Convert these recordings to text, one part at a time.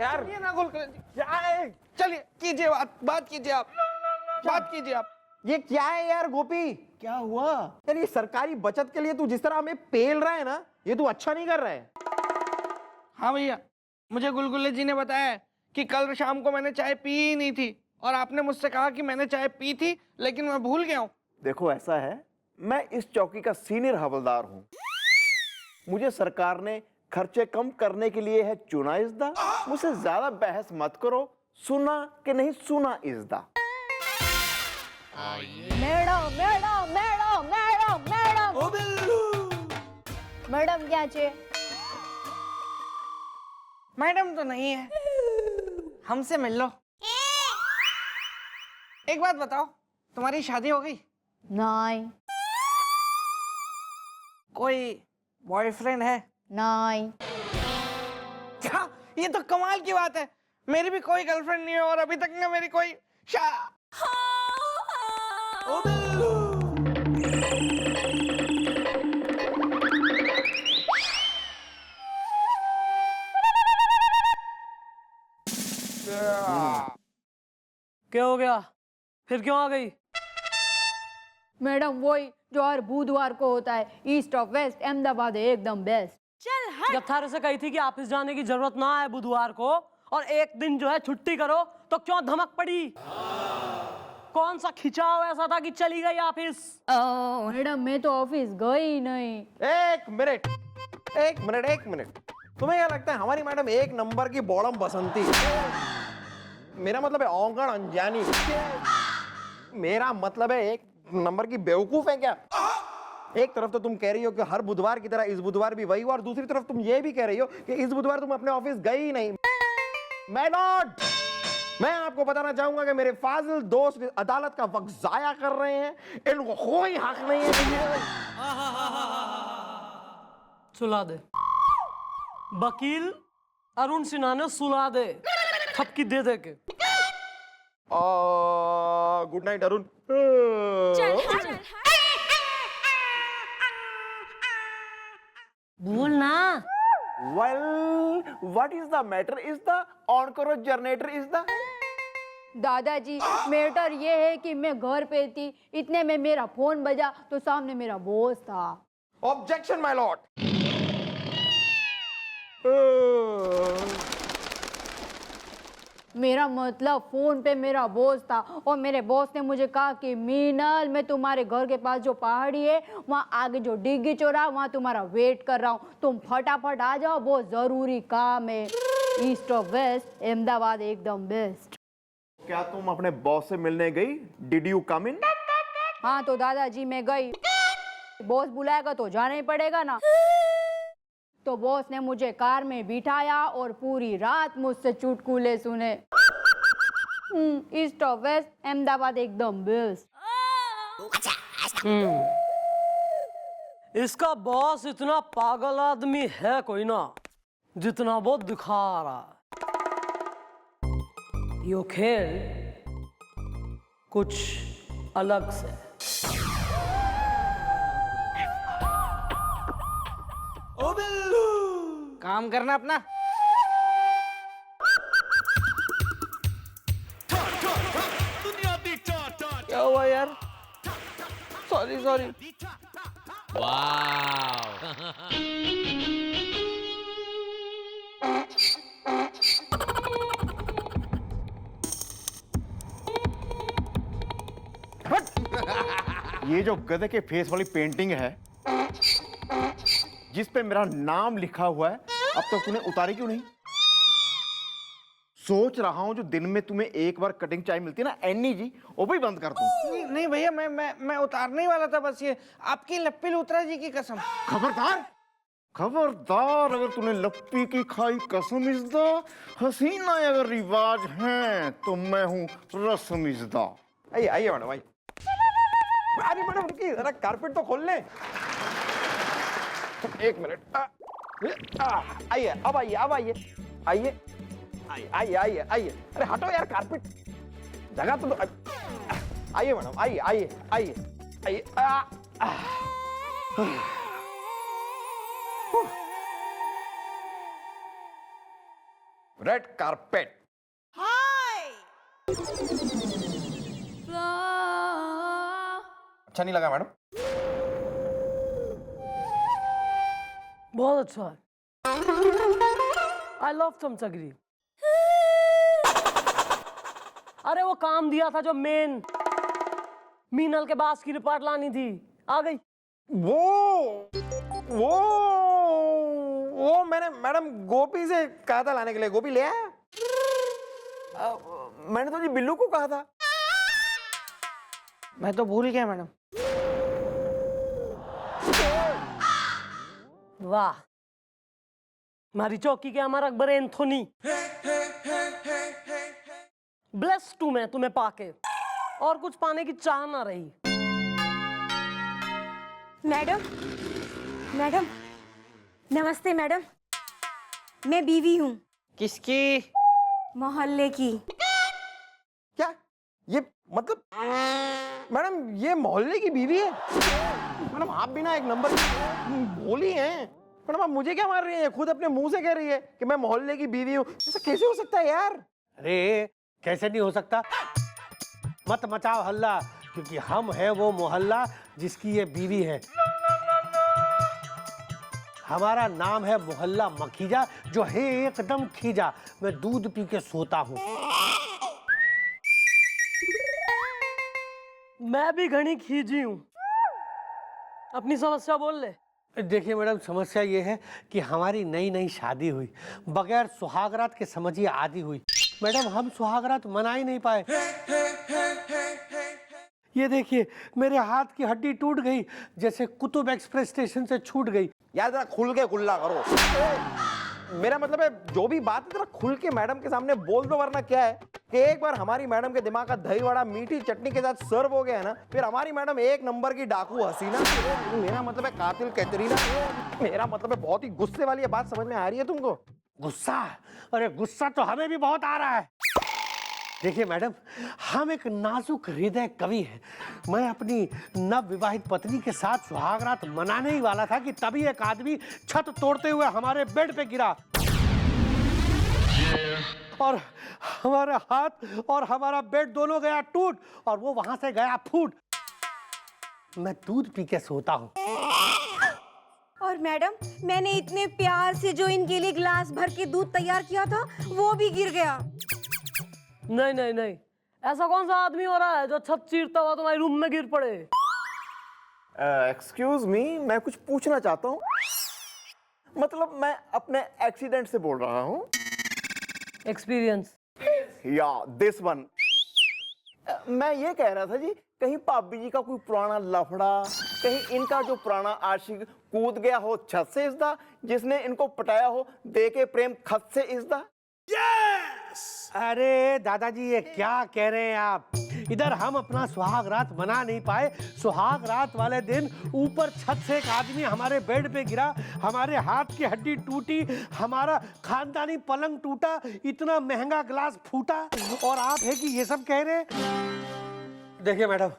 यार। ये ना गुलकंद, चलिए कीजिए बात कीजिए आप, बात कीजिए आप। ये क्या है यार गोपी? क्या हुआ? यार ये सरकारी बचत के लिए तू जिस तरह हमें पेल रहा है ना, ये तू अच्छा नहीं कर रहा है। हाँ भैया, मुझे गुलगुल्ले जी ने बताया है कि कल शाम को मैंने चाय पी ही नहीं थी, और आपने मुझसे कहा कि मैंने चाय पी थी लेकिन मैं भूल गया हूँ। देखो ऐसा है, मैं इस चौकी का सीनियर हवलदार हूँ। मुझे सरकार ने खर्चे कम करने के लिए है चुना इज़दा। मुझसे ज्यादा बहस मत करो, सुना कि नहीं सुना इज़दा। Madam madam madam madam madam ओ बिल्लू, મેડમ ક્યાં છે? मैडम तो नहीं है, हमसे मिल लो। एक बात बताओ, तुम्हारी शादी हो गई? નહીં कोई बॉयफ्रेंड है? નહીં क्या? ये तो कमाल की बात है, मेरी भी कोई गर्लफ्रेंड नहीं है और अभी तक ना मेरी कोई ओ बिल्लू। क्या हो गया? फिर क्यों आ गई? मैडम वही जो हर बुधवार को होता है, ईस्ट ऑफ वेस्ट अहमदाबाद है एकदम बेस्ट। जब थारे से कही थी कि ऑफिस जाने की जरूरत ना है बुधवार को, और एक दिन जो है छुट्टी करो, तो क्यों धमक पड़ी? कौन सा खिंचाव ऐसा था कि चली गई ऑफिस? मैडम मैं तो ऑफिस गई नहीं। एक मिनट, एक मिनट, एक मिनट। तुम्हें क्या लगता है हमारी मैडम एक नंबर की बॉडम बसंती? मेरा मतलब है औंगण अनजानी। मेरा मतलब है एक नंबर की बेवकूफ है क्या? एक तरफ तो तुम कह रही हो कि हर बुधवार की तरह इस बुधवार भी वही हुआ, और दूसरी तरफ तुम ये भी कह रही हो कि इस बुधवार तुम अपने ऑफिस गई ही नहीं। मैं आपको बताना चाहूंगा कि मेरे फाजिल दोस्त अदालत का वक्त जाया कर रहे हैं, इनको कोई हक नहीं है। सुला दे वकील अरुण सिन्हा ने, सुला दे थपकी दे दे के। Good night Arun. बोल ना। Well, what is the matter? Is the on-call generator is the? दादाजी मैटर ये है कि मैं घर पे थी, इतने में मेरा फोन बजा तो सामने मेरा बॉस था। Objection, my lord. मेरा मतलब फोन पे मेरा बॉस था, और मेरे बॉस ने मुझे कहा कि मीनल मैं तुम्हारे घर के पास जो पहाड़ी है वहाँ आगे जो डिग्गी चौरा वहाँ तुम्हारा वेट कर रहा हूँ, तुम फटाफट आ जाओ, बहुत जरूरी काम है। ईस्ट ऑफ वेस्ट अहमदाबाद एकदम बेस्ट। क्या तुम अपने बॉस से मिलने गई? Did you come in? हाँ तो दादाजी मैं गई, बॉस बुलाएगा तो जाना ही पड़ेगा ना। तो बॉस ने मुझे कार में बिठाया और पूरी रात मुझसे चुटकुले सुने। ईस्ट ऑफ वेस्ट अहमदाबाद एकदम बेस्ट। इसका बॉस इतना पागल आदमी है कोई ना, जितना वो दिखा रहा है। यो खेल कुछ अलग से। ओ बिल्लू, काम करना अपना। क्या हुआ यार? Sorry sorry. ये जो गधे के फेस वाली पेंटिंग है जिस पे मेरा नाम लिखा हुआ है, अब तक तूने उतारी क्यों नहीं? सोच रहा हूं जो दिन में तुम्हें एक बार कटिंग चाय मिलती है ना एनी जी, वो भी बंद कर दूं। नहीं भैया, मैं उतारने ही वाला था, बस ये आपकी लप्पी लूतरा जी की कसम। खबरदार, खबरदार, अगर तूने लप्पी की खाई कसम इज़्दा, हसीना अगर रिवाज हैं तो मैं हूं रस्म इज़्दा। आइए आइए मैडम, आइए। अरे मैडम रुकिए जरा, कारपेट तो खोल ले। एक मिनट। आइए, अब आइए, अब आइए, आइए आइए आइए आइए। अरे हटो यार, कारपेट जगह तो आइए मैडम, आइए आइए आइए आइए। Red carpet. अच्छा नहीं लगा मैडम? बहुत अच्छा है। आई लव चमचगिरी। अरे वो काम दिया था जो मेन मीनल के बास की रिपोर्ट लानी थी, आ गई। वो मैंने मैडम गोपी से कहा था लाने के लिए। गोपी ले आया? मैंने तो जी बिल्लू को कहा था। मैं तो भूल गया मैडम। वाह, हमारी चौकी के हमारा अकबर एंथोनी। ब्लेस टू मैं तुम्हें पाके, और कुछ पाने की चाह ना रही। मैडम, मैडम, नमस्ते मैडम। मैं बीवी हूँ, किसकी? मोहल्ले की। क्या ये मतलब मैडम ये मोहल्ले की बीवी है? मैडम आप भी ना एक नंबर बोली हैं। मैडम आप मुझे क्या मार रही हैं? खुद अपने मुंह से कह रही है कि मैं मोहल्ले की बीवी हूँ। ऐसा कैसे हो सकता है यार? अरे कैसे नहीं हो सकता? मत मचाओ हल्ला, क्योंकि हम है वो मोहल्ला जिसकी ये बीवी है। हमारा नाम है मोहल्ला मखीजा, जो है एकदम खीजा। मैं दूध पी के सोता हूँ। मैं भी घनी खींची हूँ। अपनी समस्या बोल ले। देखिए मैडम, समस्या ये है कि हमारी नई नई शादी हुई, बगैर सुहागरात के समझिए आदि हुई। मैडम हम सुहागरात मना ही नहीं पाए। ये देखिए मेरे हाथ की हड्डी टूट गई, जैसे कुतुब एक्सप्रेस स्टेशन से छूट गई। यार जरा खुल के गुल्ला करो। मेरा मतलब है जो भी बात है जरा खुल के मैडम के सामने बोल दो, वरना क्या है कि एक बार हमारी मैडम के दिमाग का दही वड़ा मीठी चटनी के साथ सर्व हो गया है ना, फिर हमारी मैडम एक नंबर की डाकू हसीना, मेरा मतलब है कातिल कैटरीना। मेरा मतलब है बहुत ही गुस्से वाली है। बात समझ में आ रही है तुमको? गुस्सा? अरे गुस्सा तो हमें भी बहुत आ रहा है। देखिए मैडम, हम एक नाजुक हृदय कवि हैं। मैं अपनी नव विवाहित पत्नी के साथ सुहागरात मनाने ही वाला था कि तभी एक आदमी छत तोड़ते हुए हमारे बेड पे गिरा और हमारा हाथ और हमारा बेड दोनों गया टूट और वो वहां से गया फूट। मैं दूध पी के सोता हूँ। और मैडम, मैंने इतने प्यार से जो इनके लिए गिलास भर के दूध तैयार किया था, वो भी गिर गया। नहीं नहीं नहीं, ऐसा कौन सा आदमी हो रहा है जो छत चीरता हुआ तुम्हारे रूम में गिर पड़े? एक्सक्यूज मी, मैं कुछ पूछना चाहता हूँ। मतलब मैं अपने एक्सीडेंट से बोल रहा हूँ। एक्सपीरियंस? या दिस वन। मैं ये कह रहा था जी, कहीं भाभी जी का कोई पुराना लफड़ा, कहीं इनका जो पुराना आशिक कूद गया हो छत से इज़दा, जिसने इनको पटाया हो दे के प्रेम खत से इज़दा। अरे दादाजी ये क्या कह रहे हैं आप? इधर हम अपना सुहाग रात मना नहीं पाए। सुहाग रात वाले दिन ऊपर छत से एक आदमी हमारे बेड पे गिरा, हमारे हाथ की हड्डी टूटी, हमारा खानदानी पलंग टूटा, इतना महंगा गिलास फूटा, और आप है कि ये सब कह रहे हैं? देखिए मैडम,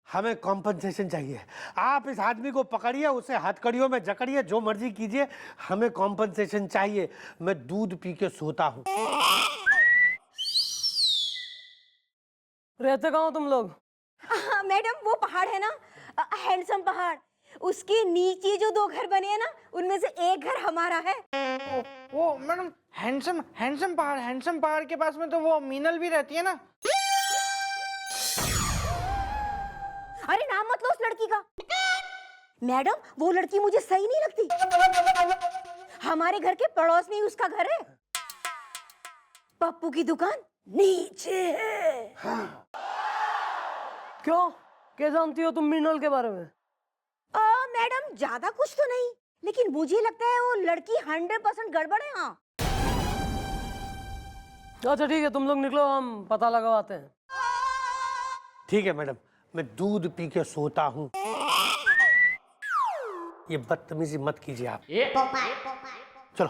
हमें कॉम्पनसेशन चाहिए। आप इस आदमी को पकड़िए, उसे हथकड़ियों में जकड़िए, जो मर्जी कीजिए, हमें कॉम्पनसेशन चाहिए। मैं दूध पी के सोता हूँ। रहते कहाँ हो तुम लोग? मैडम वो पहाड़ है ना, हैंडसम पहाड़, उसके नीचे जो 2 घर बने हैं ना, उनमें से एक घर हमारा है। वो मैडम हैंडसम पहाड़ के पास में तो वो मीनल भी रहती है ना। अरे नाम मत लो उस लड़की का। मैडम वो लड़की मुझे सही नहीं लगती। हमारे घर के पड़ोस में ही उसका घर है। पप्पू की दुकान नीचे है। क्यों? क्या जानती हो तुम मीनल के बारे में? मैडम ज्यादा कुछ तो नहीं, लेकिन मुझे लगता है वो लड़की 100% गड़बड़ है। हाँ अच्छा ठीक है, तुम लोग निकलो, हम पता लगवाते हैं। ठीक है मैडम, मैं दूध पी के सोता हूँ। ये बदतमीजी मत कीजिए आप। चलो।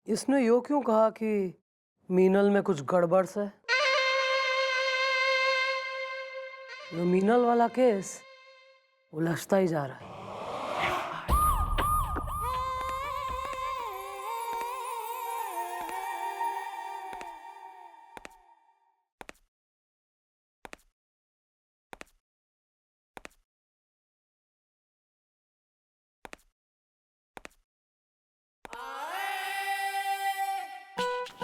इसने यो क्यों कहा कि मीनल में कुछ गड़बड़ है? ये मीनल वाला केस उलझता ही जा रहा है।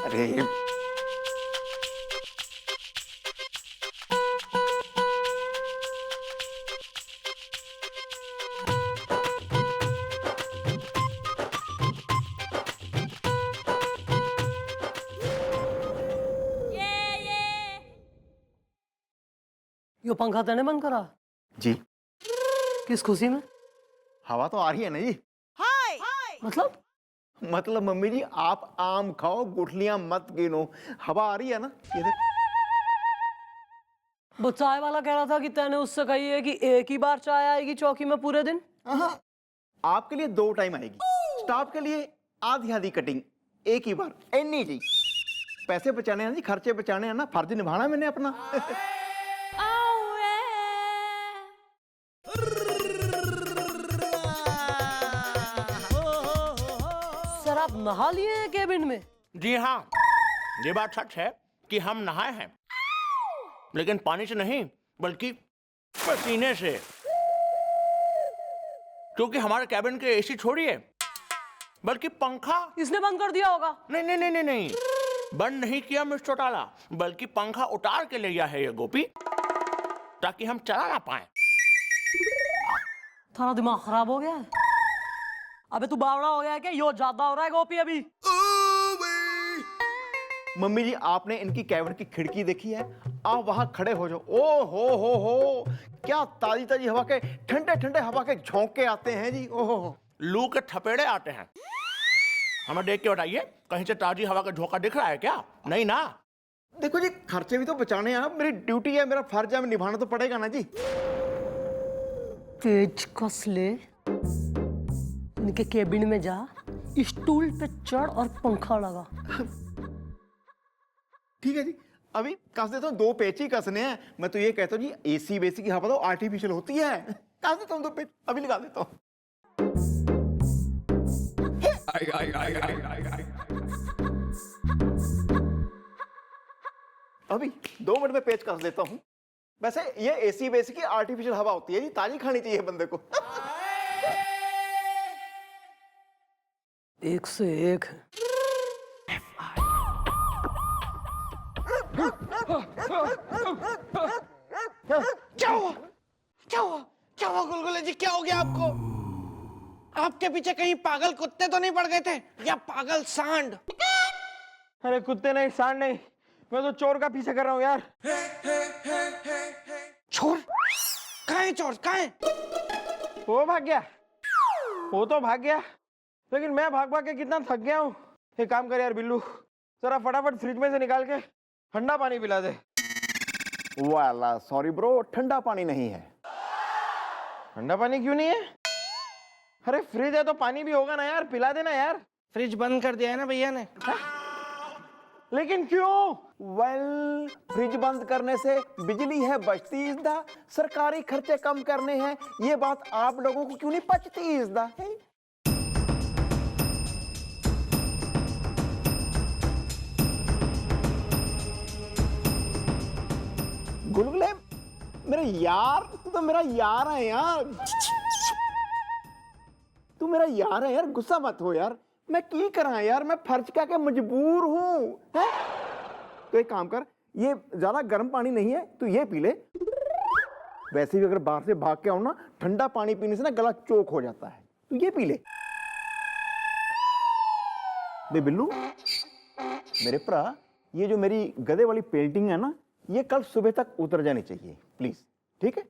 अरे यो पंखा तने बंद करा? जी, किस खुशी में? हवा तो आ रही है ना जी। मतलब मम्मी जी, आप आम खाओ, गुठलियां मत गिनो, हवा आ रही है ना। ये देख। वो चाय वाला कह रहा था कि तैने उससे कही है कि एक ही बार चाय आएगी चौकी में पूरे दिन। आपके लिए 2 टाइम आएगी, स्टाफ के लिए आधी आधी कटिंग, एक ही बार, एनी जी। पैसे बचाने हैं जी, खर्चे बचाने हैं ना, फर्ज निभाना है मैंने अपना। सर आप नहा लिए हैं केबिन में? जी हाँ, ये बात सच है कि हम नहाए हैं, लेकिन पानी से नहीं बल्कि पसीने से। क्योंकि हमारे कैबिन के एसी छोड़िए, बल्कि पंखा इसने बंद कर दिया होगा। नहीं नहीं नहीं नहीं नहीं, बंद नहीं किया मिस्टर चौटाला, बल्कि पंखा उतार के ले गया है ये गोपी, ताकि हम चला ना पाए। थारा दिमाग खराब हो गया है? अबे तू बावड़ा हो गया है क्या? यो ज्यादा हो रहा है गोपी अभी। मम्मी जी, आपने इनकी कैबिन की खिड़की देखी है? आप वहां खड़े हो जाओ, ओ हो, क्या ताजी ताजी हवा के, ठंडे ठंडे हवा के झोंके आते हैं जी। ओहो, लू के थपेड़े आते हैं। हमें देख के बताइए, कहीं से ताजी हवा का झोंका दिख रहा है क्या? नहीं ना। देखो जी, खर्चे भी तो बचाने हैं, मेरी ड्यूटी है, मेरा फर्ज है, निभाना तो पड़ेगा ना जी। तेज कस ले, इनके केबिन में जा, स्टूल पे चढ़ और पंखा लगा। ठीक है जी, अभी कस देता हूँ, 2 पेच ही कसने हैं। मैं तो ये कहता हूँ जी, एसी बेसी की हवा तो आर्टिफिशियल होती है। कस देता हूँ 2 पेच, अभी लगा देता हूँ। अभी 2 मिनट में पेच कस देता हूँ। वैसे ये एसी बेसी की आर्टिफिशियल हवा होती है जी, ताजी खानी चाहिए बंदे को। एक से एक है। क्या हुआ? क्या हुआ? क्या हुआ गुलगुले जी? क्या हो गया आपको? आपके पीछे कहीं पागल कुत्ते तो नहीं पड़ गए थे, या पागल सांड? अरे कुत्ते नहीं, सांड नहीं, मैं तो चोर का पीछे कर रहा हूँ यार। चोर? कहाँ है चोर? कहाँ है? वो भाग गया, वो तो भाग गया, लेकिन मैं भाग भाग के कितना थक गया हूँ। एक काम कर यार बिल्लू, जरा फटाफट फ्रिज में से निकाल के ठंडा पानी पिला दे। वाला सॉरी ब्रो, ठंडा पानी नहीं है। ठंडा पानी क्यों नहीं है? अरे फ्रिज है तो पानी भी होगा ना यार, पिला देना यार। फ्रिज बंद कर दिया है ना भैया ने। लेकिन क्यों? वेल, फ्रिज बंद करने से बिजली है बचती इसदा, सरकारी खर्चे कम करने हैं, ये बात आप लोगों को क्यों नहीं पचती इसदा? गुलगुले मेरे यार, तू तो मेरा यार है यार, तू मेरा यार है यार, गुस्सा मत हो यार। मैं की करा यार, मैं फर्ज क्या के मजबूर हूँ। तो एक काम कर, ये ज्यादा गर्म पानी नहीं है, तू ये पी ले। वैसे भी अगर बाहर से भाग के आऊं ना, ठंडा पानी पीने से ना गला चोक हो जाता है, तू ये पी ले। बे बिल्लू, मेरे भरा, ये जो मेरी गधे वाली पेंटिंग है ना, ये कल सुबह तक उतर जानी चाहिए प्लीज, ठीक है?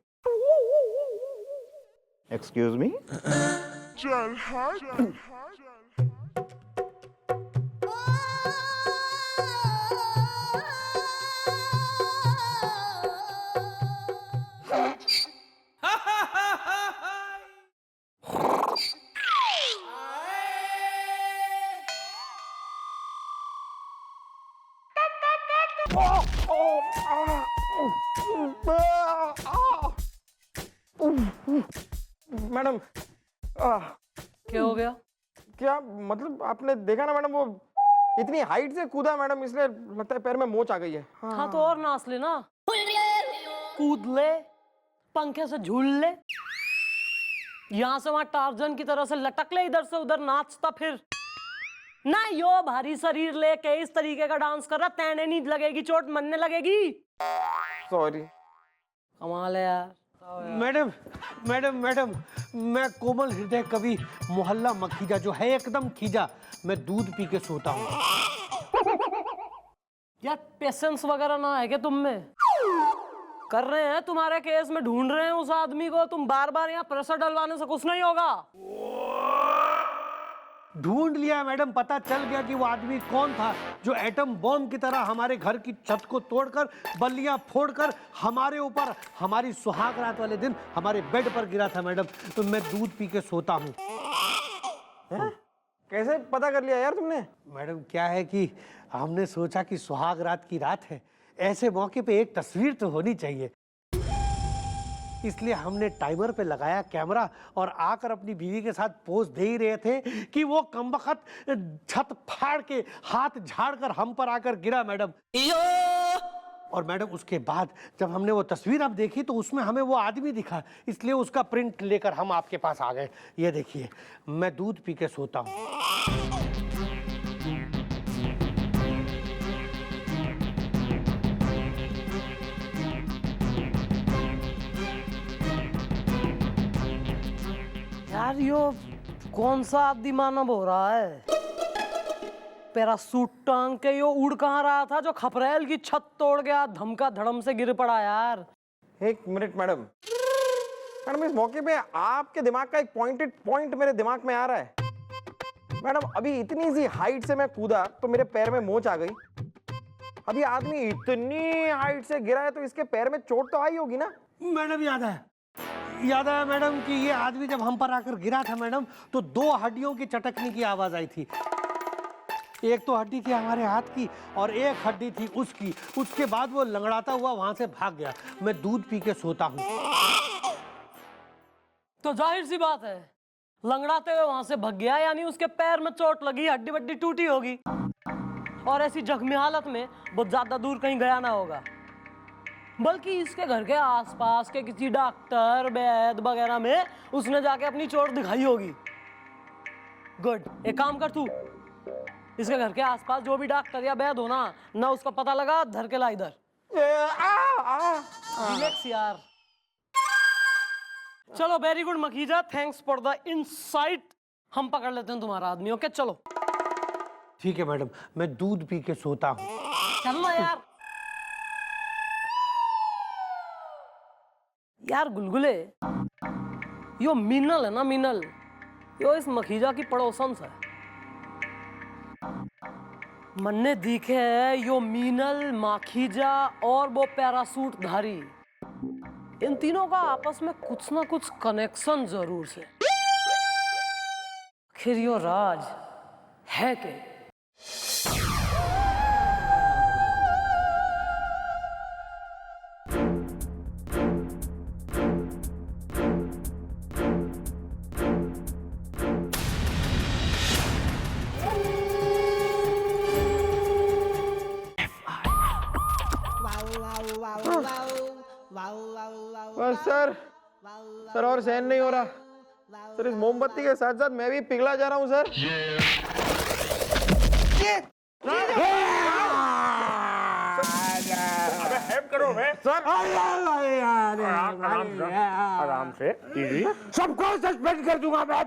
Excuse me. मैडम क्या हो गया? क्या मतलब आपने देखा ना मैडम, वो इतनी हाइट से कूदा मैडम, इसलिए लगता है पैर में मोच आ गई है। हाँ तो और नाच ले ना, कूद ले, पंखे से झूल ले, यहाँ से वहां टार्जन की तरह से लटक ले, इधर से उधर नाचता फिर ना। यो भारी शरीर लेके इस तरीके का डांस कर रहा, तैने नहीं लगेगी चोट, मनने लगेगी। सॉरी। कमाल है यार। मैडम मैडम मैडम, मैं कोमल हृदय कवि मोहल्ला मखीजा जो है एकदम खीजा, मैं दूध पी के सोता हूँ। यार पेशेंस वगैरह ना है क्या तुम में? कर रहे हैं तुम्हारे केस में, ढूंढ रहे हैं उस आदमी को, तुम बार बार यहाँ प्रेशर डलवाने से कुछ नहीं होगा। ढूंढ लिया मैडम, पता चल गया कि वो आदमी कौन था जो एटम बॉम्ब की तरह हमारे घर की छत को तोड़कर, बल्लियां फोड़कर हमारे ऊपर हमारी सुहाग रात वाले दिन हमारे बेड पर गिरा था मैडम। तो मैं दूध पी के सोता हूँ। कैसे पता कर लिया यार तुमने? मैडम क्या है कि हमने सोचा कि सुहाग रात की रात है, ऐसे मौके पे एक तस्वीर तो होनी चाहिए, इसलिए हमने टाइमर पे लगाया कैमरा और आकर अपनी बीवी के साथ पोज दे ही रहे थे कि वो कमबख्त छत फाड़ के हाथ झाड़कर हम पर आकर गिरा मैडम। और मैडम उसके बाद जब हमने वो तस्वीर अब देखी तो उसमें हमें वो आदमी दिखा, इसलिए उसका प्रिंट लेकर हम आपके पास आ गए। ये देखिए, मैं दूध पी के सोता हूँ। यार यो कौन सा आदि मानव हो रहा है? पैरासूट टांग के यो उड़ कहाँ रहा था जो खपरेल की छत तोड़ गया, धमका धड़म से गिर पड़ा यार। एक मिनट मैडम, मैडम इस मौके पे आपके दिमाग का एक पॉइंटेड पॉइंट मेरे दिमाग में आ रहा है। मैडम अभी इतनी सी हाइट से मैं कूदा तो मेरे पैर में मोच आ गई। अभी आदमी इतनी हाइट से गिरा है तो इसके पैर में चोट तो आई होगी ना? मैडम याद आया मैडम कि ये आदमी जब हम पर आकर गिरा था मैडम, तो दो हड्डियों की चटकने की आवाज आई थी। एक तो हड्डी थी हमारे हाथ की और एक हड्डी थी उसकी। उसके बाद वो लंगड़ाता हुआ वहां से भाग गया। मैं दूध पी के सोता हूँ। तो जाहिर सी बात है, लंगड़ाते हुए वहां से भाग गया, यानी उसके पैर में चोट लगी, हड्डी वड्डी टूटी होगी, और ऐसी जख्मी हालत में बहुत ज्यादा दूर कहीं गया ना होगा, बल्कि इसके घर के आसपास के किसी डॉक्टर वैद वगैरह में उसने जाके अपनी चोट दिखाई होगी। गुड, एक काम कर तू, इसके घर के आसपास जो भी डॉक्टर या वैद हो ना उसका पता लगा, धर के ला इधर। रिलैक्स यार। चलो, very good Makhija, thanks for the insight. हम पकड़ लेते हैं तुम्हारा आदमी। ओके चलो। ठीक है मैडम, मैं दूध पी के सोता हूँ। चलो यार। यार गुलगुले, यो मीनल है ना, मीनल, यो इस मखीजा की पड़ोसन से मन्ने दिखे है। यो मीनल, माखीजा और वो पैरासूट धारी, इन तीनों का आपस में कुछ ना कुछ कनेक्शन जरूर से। आखिर यो राज है के? बस सर और सहन नहीं हो रहा सर। इस मोमबत्ती के साथ साथ मैं भी पिघला जा रहा हूँ सर। अबे हेल्प करो बे। सर आराम से इजी। सबको सस्पेंड कर दूंगा मैं।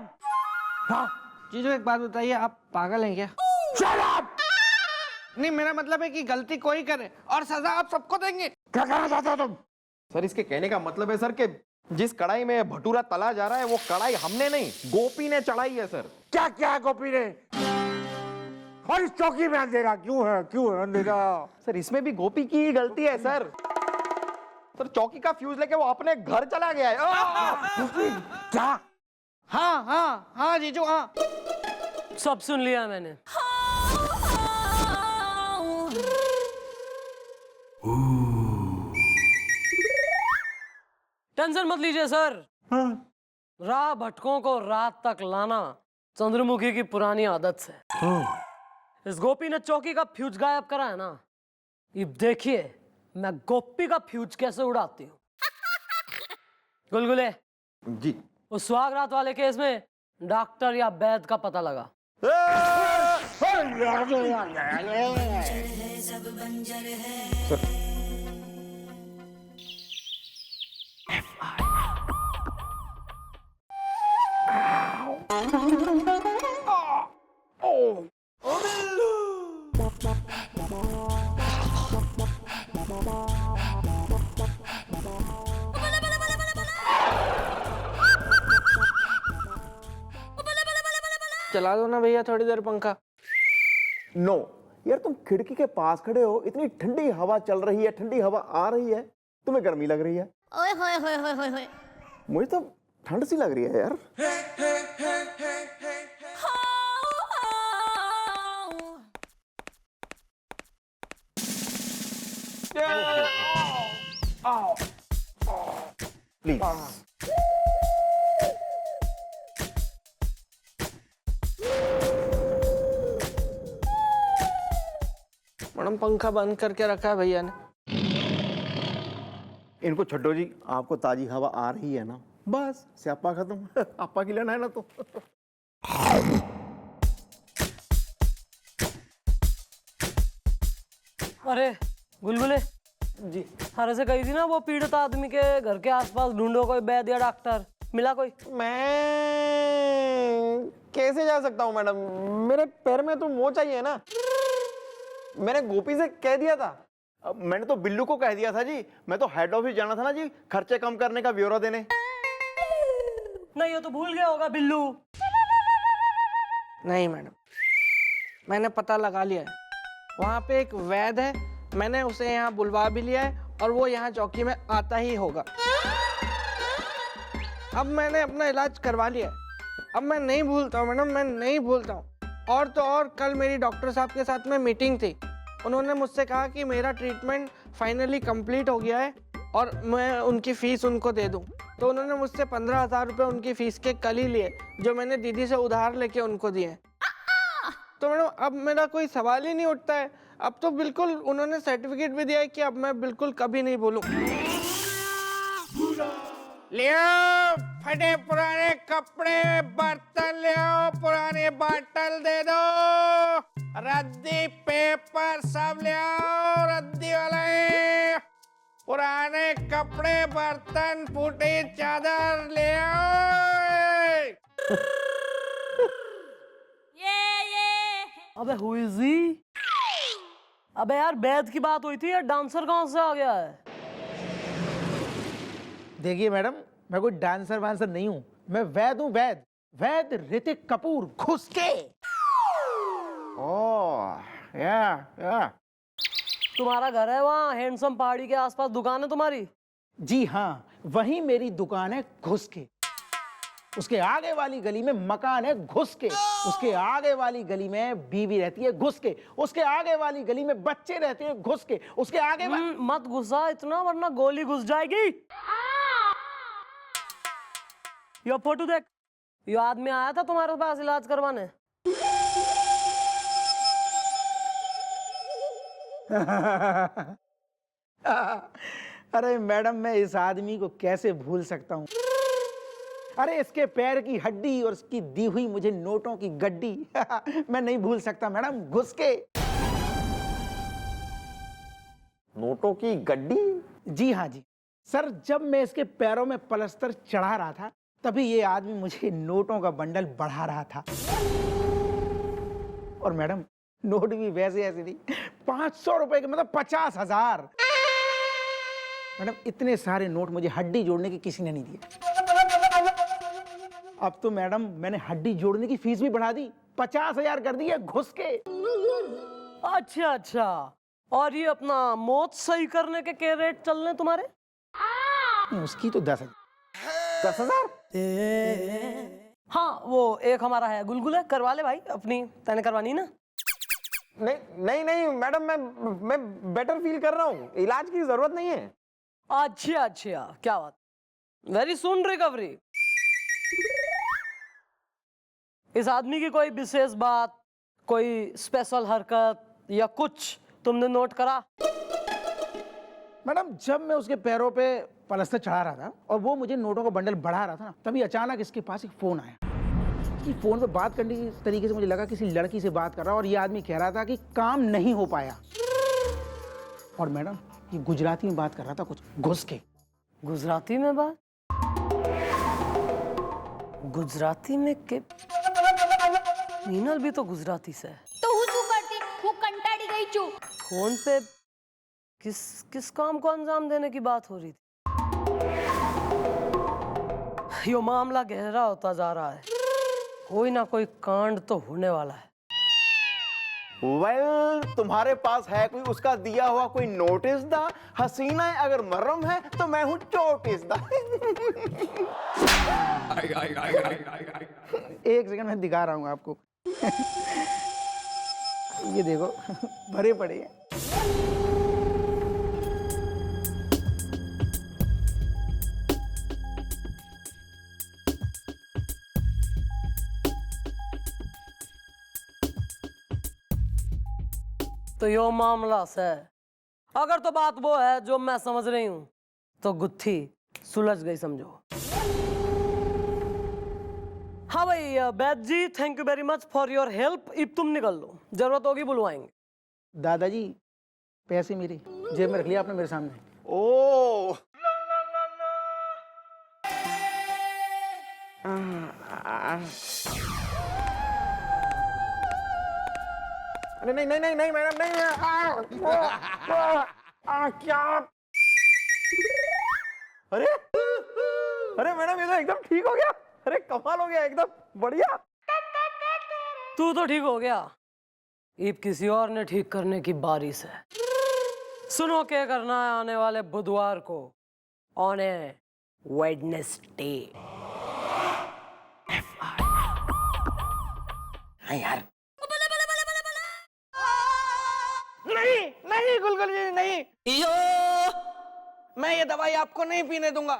जीजू एक बात बताइए, आप पागल हैं क्या? Shut up! नहीं, मेरा मतलब है कि गलती कोई करे और सजा आप सबको देंगे। क्या कहना चाहते हो तुम? सर इसके कहने का मतलब है सर कि जिस कढ़ाई में भटूरा तला जा रहा है वो कढ़ाई हमने नहीं, गोपी ने चढ़ाई है सर। क्या क्या है गोपी ने? और इस चौकी में अंधेरा क्यों है अंधेरा? सर इसमें भी गोपी की ही गलती है सर। सर चौकी का फ्यूज लेके वो अपने घर चला गया है। क्या? हाँ जीजू, हाँ। सब सुन लिया मैंने। टेंशन मत लीजिए सर, राह भटकों को रात तक लाना चंद्रमुखी की पुरानी आदत से। इस गोपी ने चौकी का फ्यूज गायब करा है ना, ये देखिए मैं गोपी का फ्यूज कैसे उड़ाती हूँ। गुलगुले जी। उस सुहागरात वाले केस में डॉक्टर या वैद्य का पता लगा? चला दो ना भैया थोड़ी देर पंखा। नो यार, तुम खिड़की के पास खड़े हो, इतनी ठंडी हवा चल रही है, ठंडी हवा आ रही है, तुम्हें गर्मी लग रही है। ओए होए होए होए होए होए। मुझे तो ठंड सी लग रही है यार। प्लीज। मैडम पंखा बंद करके रखा है भैया ने। इनको छड्डो जी, आपको ताजी हवा आ रही है ना, बस स्यापा खत्म। आपा की लेना है ना तो। अरे गुलगुले जी। थारे से कही थी ना वो पीड़ित आदमी के घर के आसपास ढूंढो कोई वैद्य या डॉक्टर, मिला कोई? मैं कैसे जा सकता हूँ मैडम, मेरे पैर में तो मोच चाहिए ना। मैंने गोपी से कह दिया था। मैंने तो बिल्लू को कह दिया था जी, मैं तो हेड ऑफिस जाना था ना जी, खर्चे कम करने का ब्यौरा देने। नहीं, ये तो भूल गया होगा बिल्लू। नहीं मैडम, मैंने पता लगा लिया है। वहाँ पे एक वैद्य है, मैंने उसे यहाँ बुलवा भी लिया है और वो यहाँ चौकी में आता ही होगा। अब मैंने अपना इलाज करवा लिया है, अब मैं नहीं भूलता हूँ मैडम, मैं नहीं भूलता हूँ। और तो और कल मेरी डॉक्टर साहब के साथ में मीटिंग थी, उन्होंने मुझसे कहा कि मेरा ट्रीटमेंट फाइनली कंप्लीट हो गया है और मैं उनकी फ़ीस उनको दे दूं। तो उन्होंने मुझसे 15,000 रुपये उनकी फ़ीस के कल ही लिए, जो मैंने दीदी से उधार लेके उनको दिए। तो मैडम अब मेरा कोई सवाल ही नहीं उठता है, अब तो बिल्कुल उन्होंने सर्टिफिकेट भी दिया है कि अब मैं बिल्कुल कभी नहीं बोलूँ। लियो फटे पुराने कपड़े बर्तन, लियो पुराने बाटल दे दो, रद्दी पेपर सब लियो, रद्दी वाले पुराने कपड़े बर्तन फूटी चादर लियो। अबे हु इज ही? अबे यार वैद्य की बात हुई थी, यार डांसर कहाँ से आ गया है? देखिए मैडम, मैं कोई डांसर वांसर नहीं हूँ, मैं वैद हूँ, वैद वैद ऋतिक कपूर घुस के। ओह या। तुम्हारा घर है वहाँ हैंडसम पहाड़ी के आसपास, दुकान है तुम्हारी? जी हाँ, वहीं मेरी दुकान है घुस के। उसके आगे वाली गली में मकान है घुस के, उसके आगे वाली गली में बीवी रहती है घुस के, उसके आगे वाली गली में बच्चे रहते हैं घुस के, उसके आगे मत गुस्सा इतना वरना गोली घुस जाएगी। ये फोटो देख, ये आदमी आया था तुम्हारे पास इलाज करवाने। अरे मैडम, मैं इस आदमी को कैसे भूल सकता हूँ। अरे इसके पैर की हड्डी और इसकी दी हुई मुझे नोटों की गड्डी मैं नहीं भूल सकता मैडम, घुस के। नोटों की गड्डी? जी हाँ जी सर, जब मैं इसके पैरों में प्लास्टर चढ़ा रहा था तभी ये आदमी मुझे नोटों का बंडल बढ़ा रहा था। और मैडम नोट भी वैसे ऐसे नहीं, 500 रुपए के, मतलब 50,000। मैडम इतने सारे नोट मुझे हड्डी जोड़ने की किसी ने नहीं दिए। अब तो मैडम मैंने हड्डी जोड़ने की फीस भी बढ़ा दी, 50,000 कर दी है घुस के। अच्छा अच्छा, और ये अपना मौत सही करने के क्या रेट चल रहे तुम्हारे? उसकी तो 10,000। 10,000? हाँ वो एक हमारा है गुलगुला, करवा ले भाई अपनी, तैने करवानी ना? नहीं मैडम, मैं बेटर फील कर रहा हूँ, इलाज की जरूरत नहीं है। अच्छा अच्छा, क्या बात, वेरी सुन रिकवरी। इस आदमी की कोई विशेष बात, कोई स्पेशल हरकत या कुछ तुमने नोट करा? मैडम जब मैं उसके पैरों पे पलस्तर चढ़ा रहा था और वो मुझे नोटों का बंडल बढ़ा रहा था ना, तभी अचानक इसके पास एक फोन आया। कि फोन पे बात करने की तरीके से मुझे लगा किसी लड़की से बात कर रहा, और ये आदमी कह रहा था कि काम नहीं हो पाया। और मैडम ये गुजराती में बात कर रहा था, कुछ घुस के। गुजराती में बात? गुजराती में के? मीनल भी तो गुजराती से है। तो હું શું કરતી? હું કંટાળી ગઈ છું। फोन पे किस काम को अंजाम देने की बात हो रही थी? यो मामला गहरा होता जा रहा है, कोई ना कोई कांड तो होने वाला है। वेल, तुम्हारे पास है कोई उसका दिया हुआ कोई नोटिस दा? हसीना अगर मरम है तो मैं हूं चोटिस दा। एक सेकंड में दिखा रहा हूँ आपको। ये देखो भरे पड़े हैं। तो यो मामला से अगर तो बात वो है जो मैं समझ रही हूं, तो गुत्थी सुलझ गई समझो। हाँ भाई Baid ji, thank you very much for your help. अब तुम निकल लो, जरूरत होगी बुलवाएंगे। दादाजी पैसे मेरे जेब में रख लिया आपने मेरे सामने। ओ अरे नहीं नहीं नहीं नहीं मैडम, नहीं। क्या? अरे अरे मैडम ये तो एकदम ठीक हो गया। अरे कमाल हो गया, एकदम बढ़िया। तू तो ठीक हो गया, अब किसी और ने ठीक करने की बारी है। सुनो क्या करना है आने वाले बुधवार को, ऑन ए वेडनेसडे। यार नहीं नहीं गुलगुल जी नहीं, मैं ये दवाई आपको नहीं पीने दूंगा।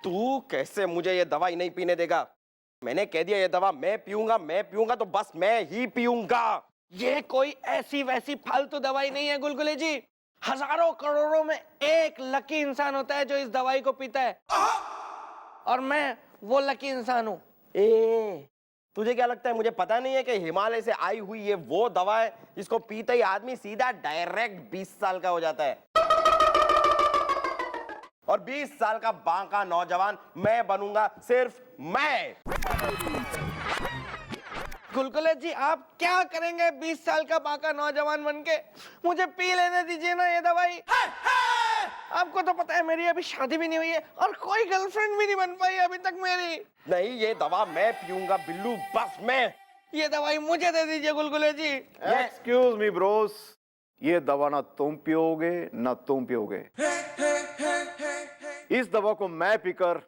तू कैसे मुझे ये दवाई नहीं पीने देगा? मैंने कह दिया ये दवा मैं पीऊंगा तो बस मैं ही पीऊंगा। ये कोई ऐसी वैसी फालतू दवाई नहीं है गुलगुले जी। हजारों करोड़ों में एक लकी इंसान होता है जो इस दवाई को पीता है, और मैं वो लकी इंसान हूँ। तुझे क्या लगता है मुझे पता नहीं है कि हिमालय से आई हुई ये वो दवा है जिसको पीते ही आदमी सीधा डायरेक्ट 20 साल का हो जाता है, और 20 साल का बांका नौजवान मैं बनूंगा, सिर्फ मैं। गुलगुले जी आप क्या करेंगे 20 साल का बाका नौजवान बनके? मुझे पी लेने दीजिए ना ये दवाई। आपको तो पता है मेरी अभी शादी भी नहीं हुई है और कोई गर्लफ्रेंड भी नहीं बन पाई अभी तक मेरी। नहीं, ये दवा मैं पीऊंगा बिल्लू, बस मैं। ये दवाई मुझे दे दीजिए गुलगुले जी। एक्सक्यूज मी ब्रोस, ये दवा ना तुम पियोगे ना तुम पियोगे। इस दवा को मैं पीकर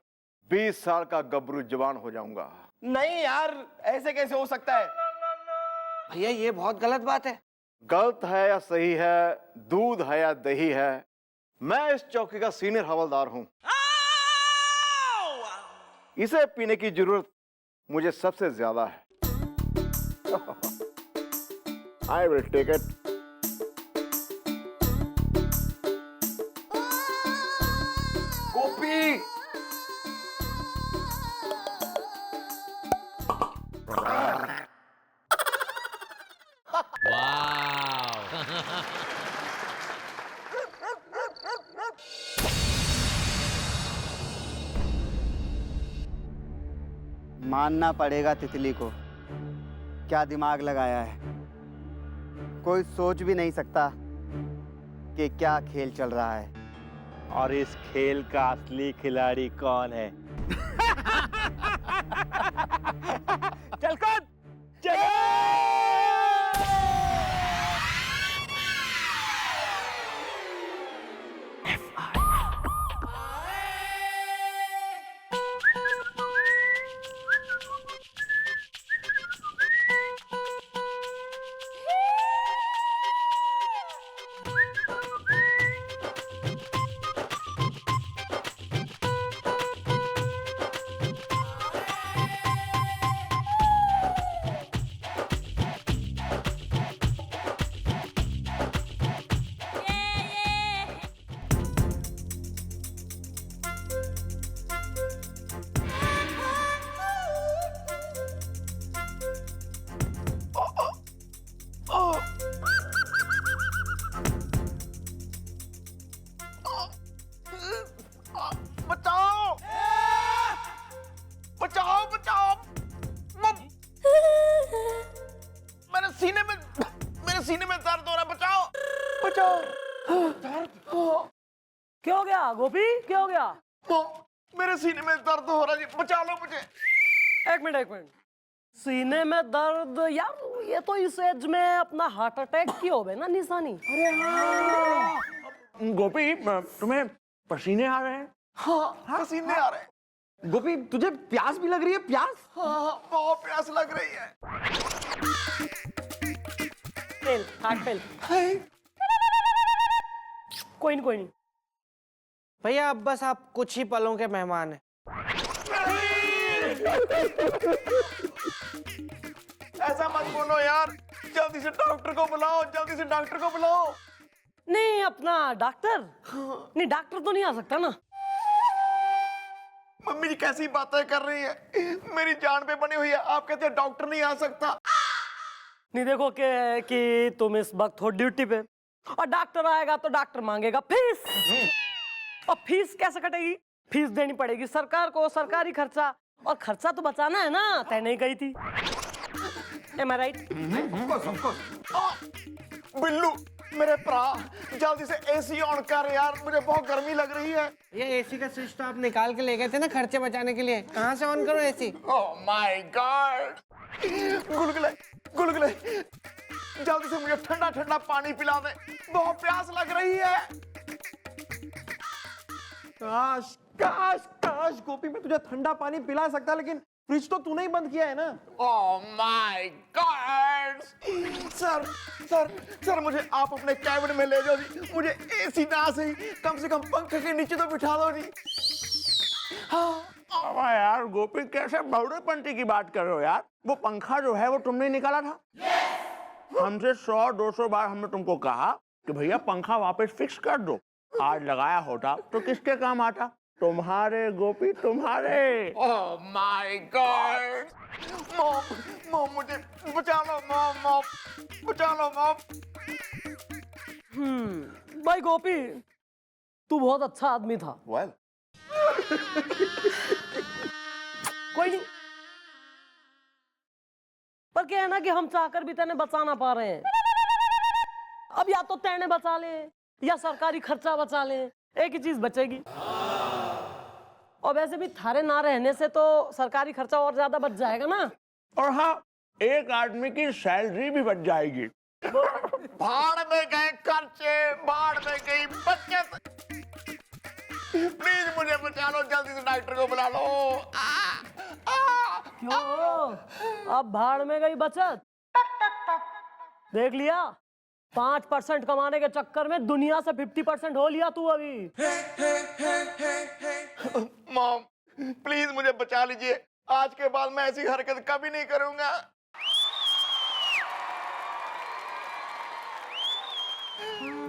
20 साल का गबरू जवान हो जाऊंगा। नहीं यार, ऐसे कैसे हो सकता है? भैया ये बहुत गलत बात है। गलत है या सही है, दूध है या दही है, मैं इस चौकी का सीनियर हवलदार हूं। इसे पीने की जरूरत मुझे सबसे ज्यादा है। I will take it. Copy. मानना पड़ेगा तितली को, क्या दिमाग लगाया है। कोई सोच भी नहीं सकता कि क्या खेल चल रहा है। और इस खेल का असली खिलाड़ी कौन है? चल कौन? चल। क्या हो गया गोपी, क्या हो गया? मेरे सीने में दर्द हो रहा जी, बचा लो मुझे। एक मिनट, सीने में दर्द? यार ये तो इस एज में अपना हार्ट अटैक की हो गए ना निशानी। गोपी तुम्हें पसीने आ रहे हैं? हाँ, पसीने आ रहे हैं। गोपी तुझे प्यास भी लग रही है? प्यास? हाँ, बहुत प्यास लग रही है। Fail, heart fail. कोई नहीं। भैया अब बस आप कुछ ही पलों के मेहमान हैं। ऐसा मत बोलो यार, जल्दी से डॉक्टर को बुलाओ, जल्दी से डॉक्टर को बुलाओ। नहीं अपना डॉक्टर? नहीं डॉक्टर तो नहीं आ सकता ना। मम्मी जी कैसी बातें कर रही है, मेरी जान पे बनी हुई है, आप कहते हैं डॉक्टर नहीं आ सकता। नहीं देखो कि तुम इस वक्त हो ड्यूटी पे और डॉक्टर आएगा तो डॉक्टर मांगेगा फीस। और फीस कैसे कटेगी? फीस देनी पड़ेगी सरकार को, सरकारी खर्चा, और खर्चा तो बचाना है ना। तय नहीं गई थी। Am I right? बिल्लू मेरे भरा, जल्दी से एसी ऑन कर यार, मुझे बहुत गर्मी लग रही है। ये एसी का स्विच तो आप निकाल के ले गए थे ना खर्चे बचाने के लिए, कहाँ से ऑन करो एसी? ओह माय गॉड, गुलगुले, जल्दी से मुझे ठंडा ठंडा पानी पिला दे, बहुत प्यास लग रही है। काश काश काश गोपी मैं तुझे ठंडा पानी पिला सकता, लेकिन फ्रिज तो तूने ही बंद किया है ना। ओह माय गॉड, सर मुझे आप अपने कैबिन में ले जाओ जी, मुझे एसी ना सही कम से कम पंखे के नीचे तो बिठा दो जी। अब यार गोपी कैसे बहुड़ेपंती की बात कर रहे हो यार? वो पंखा जो है वो तुमने निकाला था। हमसे 100-200 बार हमने तुमको कहा कि भैया पंखा वापस फिक्स कर दो। आज लगाया होता तो किसके काम आता? तुम्हारे गोपी, तुम्हारे। ओह माय गॉड, मॉम मुझे बचा लो, मॉम बचा लो मॉम। भाई गोपी तू बहुत अच्छा आदमी था। वेल कोई नहीं, पर क्या है ना कि हम चाहकर भी तेने बचा ना पा रहे हैं। अब या तो तेने बचा ले या सरकारी खर्चा बचा ले, एक ही चीज बचेगी। और वैसे भी थारे ना रहने से तो सरकारी खर्चा और ज्यादा बच जाएगा ना। और हाँ, एक आदमी की सैलरी भी बच जाएगी। भाड़ में गए खर्चे, भाड़ में गई बचत। प्लीज मुझे बचा लो, जल्दी से डॉक्टर को बुला लो। क्यों? अब भाड़ में गई बचत? देख लिया, 5% कमाने के चक्कर में दुनिया से 50% हो लिया तू अभी। मॉम प्लीज मुझे बचा लीजिए, आज के बाद मैं ऐसी हरकत कभी नहीं करूंगा।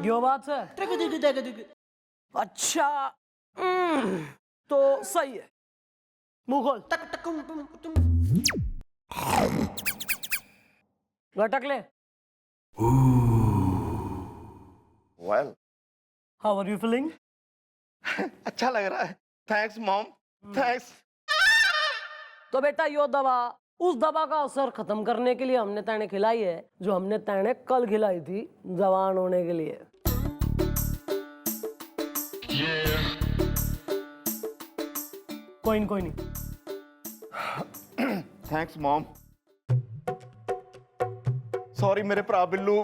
यो बात है। अच्छा तो सही है, मुंह खोल। लटक ले। Well how are you feeling? अच्छा लग रहा है, थैंक्स मॉम, थैंक्स। तो बेटा यो दवा, उस दवा का असर खत्म करने के लिए हमने तेने खिलाई है, जो हमने तेने कल खिलाई थी जवान होने के लिए। कोई नहीं। Thanks mom. सॉरी मेरे भरा बिल्लू,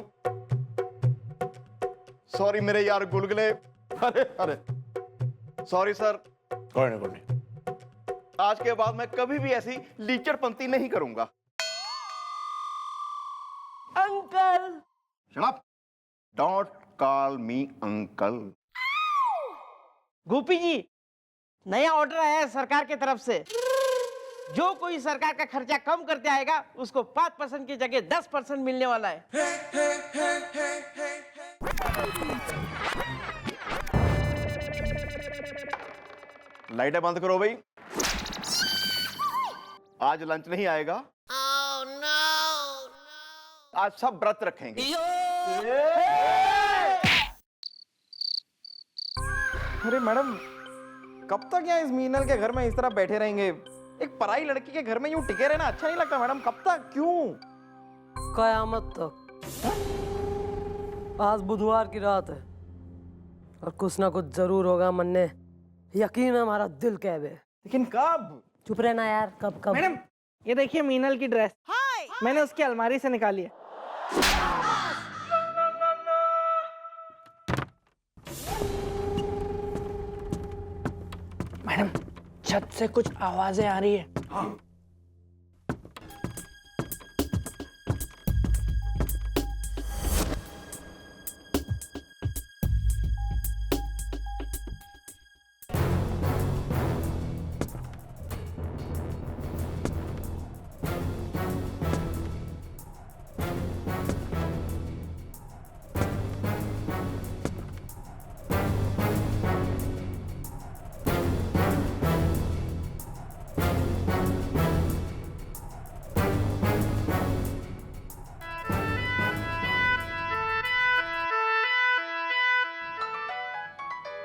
सॉरी मेरे यार गुलगुले। अरे सॉरी सर। कोई नहीं। आज के बाद मैं कभी भी ऐसी लीचड़पंती नहीं करूंगा। Uncle. Shut up, don't call me uncle. Gopi ji, नया ऑर्डर आया है सरकार की तरफ से। जो कोई सरकार का खर्चा कम करते आएगा उसको 5% की जगह 10% मिलने वाला है। लाइटें बंद करो भाई, आज लंच नहीं आएगा। आज सब व्रत रखेंगे। अरे मैडम, कब तक यहाँ इस मीनल के घर में इस तरह बैठे रहेंगे? एक पराई लड़की के घर में यूं टिके रहना अच्छा नहीं लगता मैडम। कब तक? क्यों? कयामत तक। आज बुधवार की रात है, और कुछ ना कुछ जरूर होगा मन्ने, यकीन है हमारा दिल कह बे। लेकिन कब? चुप रहना यार, कब कब? मैडम ये देखिए मीनल की ड्रेस, मैंने उसकी अलमारी से निकाली है। मैडम छत से कुछ आवाजें आ रही है।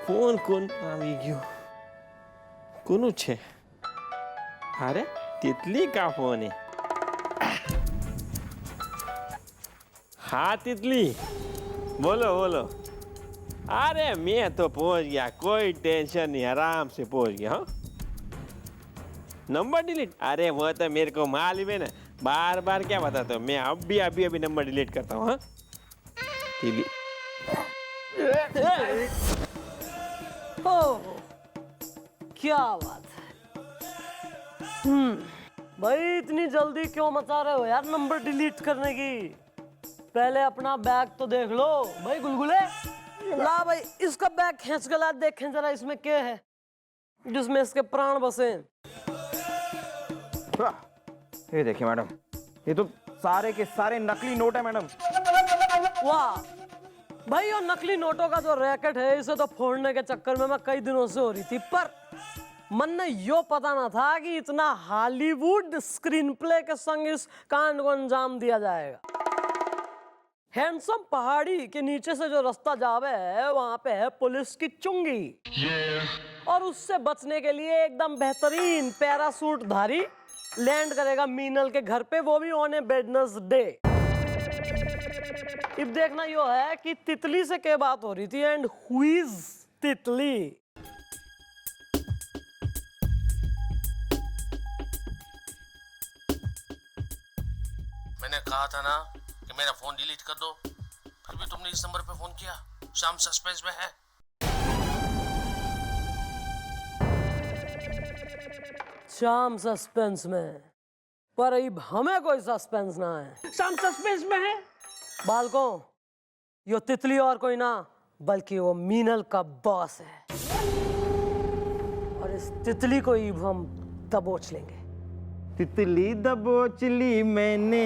ફોન કોણ આવી ગયો? કોનું છે? અરે તિતલી કા ફોન है? हाँ तितली, बोलो बोलो। अरे मैं तो पहुंच गया, कोई टेंशन नहीं, आराम से पहुंच गया। हाँ नंबर डिलीट? अरे वो तो मेरे को मालूम है ना, बार बार क्या बताता हूँ मैं, अभी नंबर डिलीट करता हूँ। हाँ तितली ओह, क्या बात है। भाई इतनी जल्दी क्यों मचा रहे हो यार नंबर डिलीट करने की? पहले अपना बैग तो देख लो भाई गुलगुले। ला भाई इसका बैग खींच के ला, देखें जरा इसमें क्या है जिसमें इसके प्राण बसे। ये देखिए मैडम, ये तो सारे के सारे नकली नोट है मैडम। वाह भाई, और नकली नोटों का जो रैकेट है इसे तो फोड़ने के चक्कर में मैं कई दिनों से हो रही थी, पर मन ने यो पता ना था कि इतना हॉलीवुड स्क्रीन प्ले के संग इस कांड को अंजाम दिया जाएगा। हैंडसम पहाड़ी के नीचे से जो रास्ता जावे है वहां पे है पुलिस की चुंगी, और उससे बचने के लिए एकदम बेहतरीन पैरासूट धारी लैंड करेगा मीनल के घर पे, वो भी ऑन ए वेडनेसडे। अब देखना यो है कि तितली से क्या बात हो रही थी एंड हु इज तितली। मैंने कहा था ना कि मेरा फोन डिलीट कर दो, फिर भी तुमने इस नंबर पे फोन किया। शाम सस्पेंस में है। शाम सस्पेंस में, पर अब हमें कोई सस्पेंस ना है। शाम सस्पेंस में है। बालकों, यो तितली और कोई ना बल्कि वो मीनल का बॉस है, और इस तितली को अब हम दबोच लेंगे। तितली दबोच ली मैंने।